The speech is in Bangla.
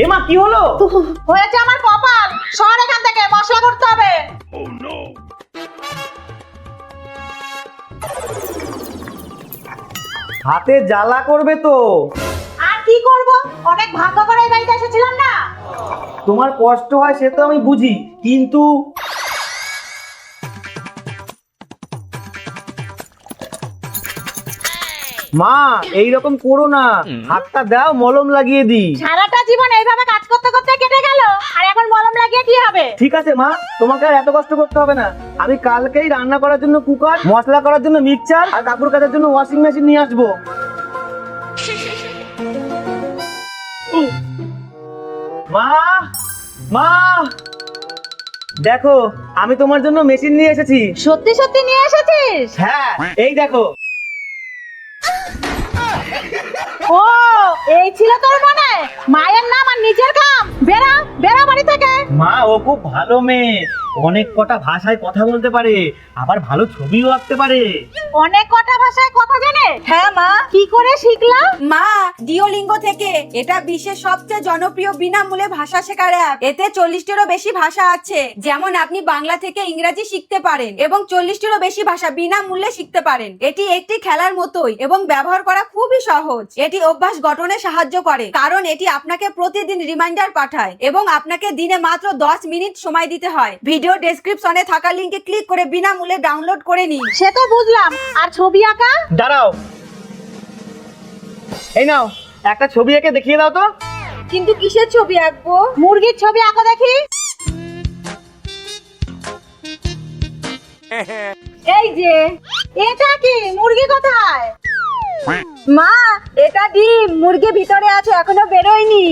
এমা কি হলো? হয়েছে আমার কপাল। সর এখান থেকে, মশলা করতে হবে। হাতে জ্বালা করবে তো। আর কি করব, অনেক ভাগ্য করে এই বাড়িতে এসেছিলাম না। তোমার কষ্ট হয় সে তো আমি বুঝি, কিন্তু মা এইরকম করো না, হাতটা দাও মলম লাগিয়ে দিই। সারাটা জীবন এইভাবে কাজ করতে করতে কেটে গেল, আর এখন মলম লাগিয়ে কি হবে? ঠিক আছে মা, তোমাকে আর এত কষ্ট করতে হবে না। আমি কালকেই রান্না করার জন্য কুকার, মশলা করার জন্য মিক্সচার আর কাপড় কাচার জন্য ওয়াশিং মেশিন নিয়ে আসবো। মা মা দেখো, আমি তোমার জন্য মেশিন নিয়ে এসেছি। সত্যি সত্যি নিয়ে এসেছিস? হ্যাঁ এই দেখো। ও, এই ছিল তোর মনে? মায়ের নাম আর নিজের কাম। বেরা বেরা বাড়ি থেকে। মা ও খুব ভালো মেয়ে, অনেক কটা ভাষায় কথা বলতে পারে, আবার ভালো ছবিও আঁকতে পারে। অনেক কটা ভাষায় কথা জানে? হ্যাঁ মা। কি করে শিখলা? মা, ডিওলিঙ্গো থেকে। এটা বিশ্বের সবচেয়ে জনপ্রিয় বিনামূল্যে ভাষা শেখার অ্যাপ। এতে 40টিরও বেশি ভাষা আছে। যেমন আপনি বাংলা থেকে ইংরেজি শিখতে পারেন এবং 40টিরও বেশি ভাষা বিনামূল্যে শিখতে পারেন। এটি একটি খেলার মতোই এবং ব্যবহার করা খুবই সহজ। এটি অভ্যাস গঠনে সাহায্য করে, কারণ এটি আপনাকে প্রতিদিন রিমাইন্ডার পাঠায় এবং আপনাকে দিনে মাত্র 10 মিনিট সময় দিতে হয়। ভিডিও ডেসক্রিপশনে থাকা লিংকে ক্লিক করে বিনামূল্যে ডাউনলোড করে নিন। সে তো বুঝলাম, আর ছবি আঁকা? দাঁড়াও, এই নাও একটা ছবি এঁকে দেখিয়ে দাও তো। কিন্তু কিসের ছবি আঁকবো? মুরগির ছবি আঁকো দেখি। এই যে। এটা কি? মুরগি কোথায়? মা, এটা ডিম। মুরগি ভিতরে আছে, এখনো বেরোয়নি।